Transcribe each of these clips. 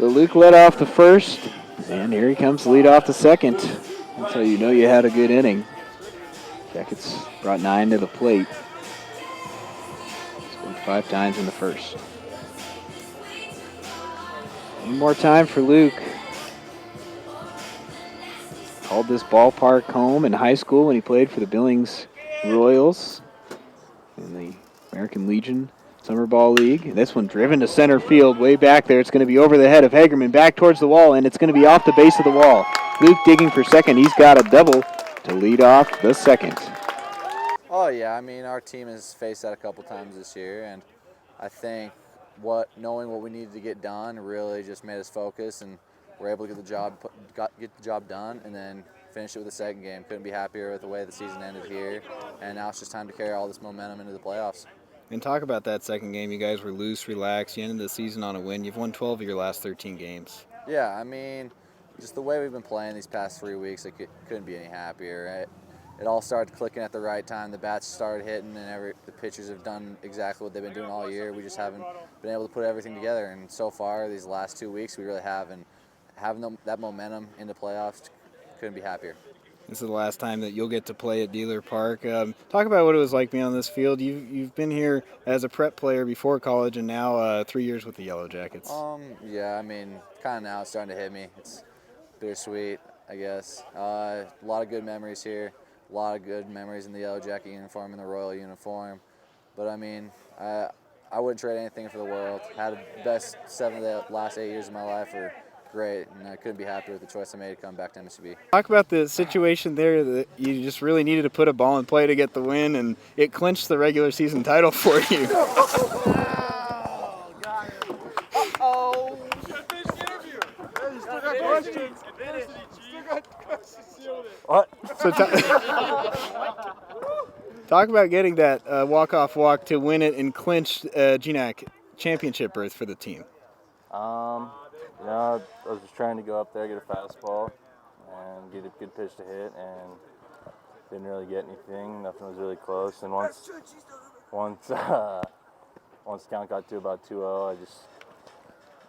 So Luke led off the first, and here he comes to lead off the second. That's how you know you had a good inning. Jackets brought 9 to the plate. Scored 5 times in the first. One more time for Luke. Called this ballpark home in high school when he played for the Billings Royals in the American Legion Summer Ball League. This one driven to center field way back there. It's going to be over the head of Hagerman, back towards the wall, and it's going to be off the base of the wall. Luke digging for second. He's got a double to lead off the second. Oh, yeah. I mean, our team has faced that a couple times this year, and I think knowing what we needed to get done really just made us focus, and we're able to get the job done, and then finish it with the second game. Couldn't be happier with the way the season ended here, and now it's just time to carry all this momentum into the playoffs. And talk about that second game. You guys were loose, relaxed. You ended the season on a win. You've won 12 of your last 13 games. Yeah, I mean, just the way we've been playing these past 3 weeks, couldn't be any happier. It all started clicking at the right time. The bats started hitting, and the pitchers have done exactly what they've been doing all year. We just haven't been able to put everything together. And so far, these last 2 weeks, we really have. And having that momentum in the playoffs, couldn't be happier. This is the last time that you'll get to play at Dehler Park. Talk about what it was like being on this field. You've been here as a prep player before college, and now 3 years with the Yellow Jackets. Yeah, I mean, kind of now it's starting to hit me. It's bittersweet, I guess. A lot of good memories here. A lot of good memories in the Yellow Jacket uniform and the Royal uniform. But, I mean, I wouldn't trade anything for the world. Had the best 7 of the last 8 years of my life. Great, and I couldn't be happier with the choice I made to come back to MSUB. Talk about the situation there that you just really needed to put a ball in play to get the win, and it clinched the regular season title for you. Oh, got it. Uh-oh. You still got questions. Still got questions. Sealed it. What? So talk about getting that walk-off walk to win it and clinch GNAC championship berth for the team. You know, I was just trying to go up there, get a fastball, and get a good pitch to hit, and didn't really get anything. Nothing was really close. And once the count got to about 2-0, I just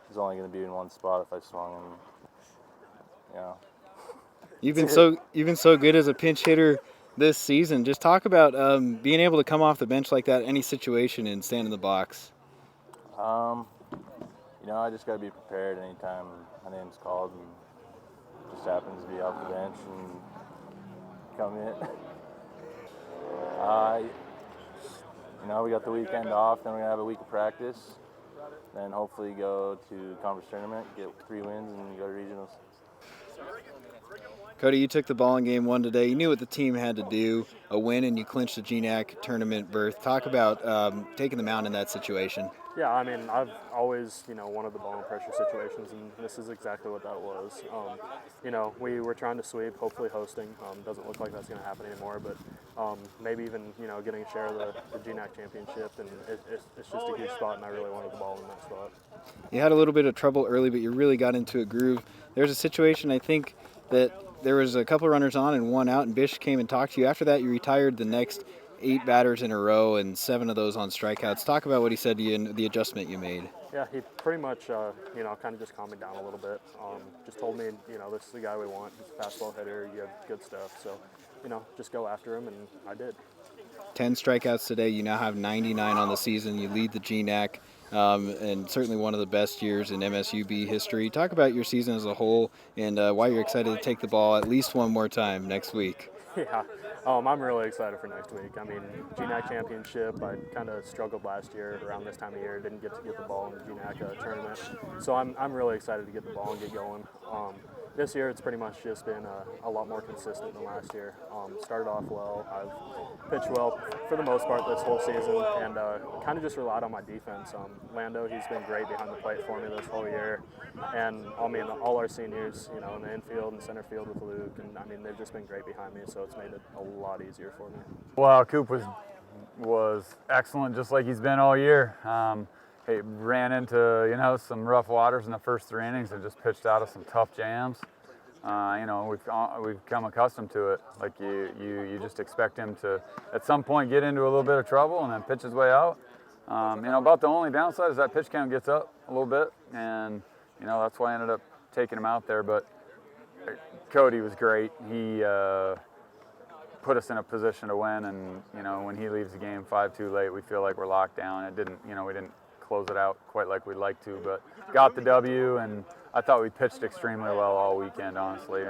was only going to be in one spot if I swung, and you know. You've been so good as a pinch hitter this season. Just talk about being able to come off the bench like that, any situation, and stand in the box. You know, I just got to be prepared anytime my name's called, and it just happens to be off the bench and come in. You know, we got the weekend off, then we're going to have a week of practice, then hopefully go to conference tournament, get 3 wins, and go to regionals. Cody, you took the ball in game 1 today. You knew what the team had to do, a win, and you clinched the GNAC tournament berth. Talk about taking the mound in that situation. Yeah, I mean, I've always, wanted the ball in pressure situations, and this is exactly what that was. We were trying to sweep, hopefully hosting. Doesn't look like that's going to happen anymore, but maybe even, getting a share of the GNAC championship, and it's just a huge spot, and I really wanted the ball in that spot. You had a little bit of trouble early, but you really got into a groove. There's a situation, I think, that there was a couple of runners on and 1 out, and Bish came and talked to you. After that, you retired the next 8 batters in a row and 7 of those on strikeouts. Talk about what he said to you and the adjustment you made. Yeah, he pretty much, kind of just calmed me down a little bit. Just told me, this is the guy we want. He's a fastball hitter. You have good stuff. So, just go after him, and I did. 10 strikeouts today. You now have 99 on the season. You lead the GNAC, and certainly one of the best years in MSUB history. Talk about your season as a whole and why you're excited to take the ball at least one more time next week. Yeah, I'm really excited for next week. I mean, GNAC championship, I kind of struggled last year around this time of year, didn't get to get the ball in the GNAC tournament. So I'm really excited to get the ball and get going. This year it's pretty much just been a lot more consistent than last year. Started off well, I've pitched well for the most part this whole season, and kind of just relied on my defense. Lando, he's been great behind the plate for me this whole year, and all our seniors, in the infield and center field with Luke, and they've just been great behind me, so it's made it a lot easier for me. Well, Coop was excellent, just like he's been all year. He ran into some rough waters in the first 3 innings and just pitched out of some tough jams. We've come accustomed to it. Like you just expect him to at some point get into a little bit of trouble and then pitch his way out. About the only downside is that pitch count gets up a little bit, and that's why I ended up taking him out there. But Cody was great. He put us in a position to win, and when he leaves the game 5-2 late, we feel like we're locked down. It didn't, we didn't close it out quite like we'd like to, but got the W, and I thought we pitched extremely well all weekend, honestly,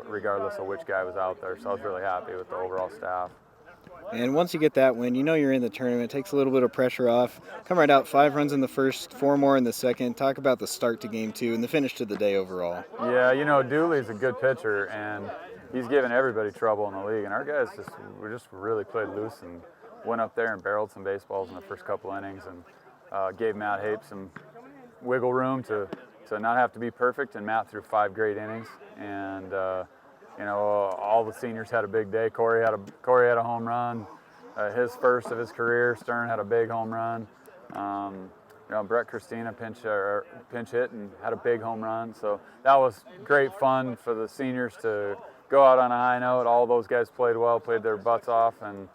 regardless of which guy was out there. So I was really happy with the overall staff. And once you get that win, you're in the tournament. It takes a little bit of pressure off. Come right out, 5 runs in the first, 4 more in the second. Talk about the start to game 2 and the finish to the day overall. Yeah, Dooley's a good pitcher, and he's given everybody trouble in the league. And our guys just really played loose and went up there and barreled some baseballs in the first couple innings, and gave Matt Hape some wiggle room to not have to be perfect. And Matt threw 5 great innings, and all the seniors had a big day. Corey had a home run, his first of his career. Stern had a big home run. Brett Christina pinch hit and had a big home run. So that was great fun for the seniors to go out on a high note. All those guys played well, played their butts off, and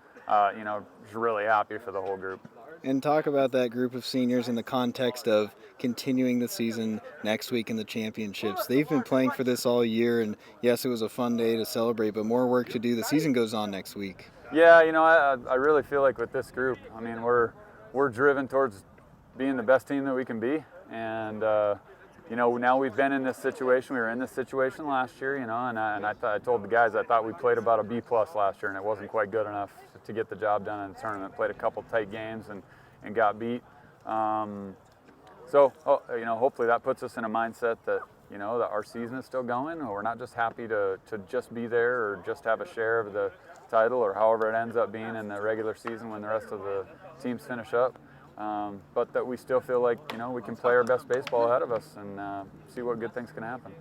just really happy for the whole group. And talk about that group of seniors in the context of continuing the season next week in the championships. They've been playing for this all year, and yes, it was a fun day to celebrate, but more work to do. The season goes on next week. Yeah, I really feel like with this group, we're driven towards being the best team that we can be, and now we've been in this situation. We were in this situation last year, and I told the guys I thought we played about a B+ last year, and it wasn't quite good enough to get the job done in the tournament. Played a couple tight games and got beat. So hopefully that puts us in a mindset that that our season is still going, or we're not just happy to just be there or just have a share of the title, or however it ends up being in the regular season when the rest of the teams finish up. But that we still feel like we can play our best baseball ahead of us and see what good things can happen.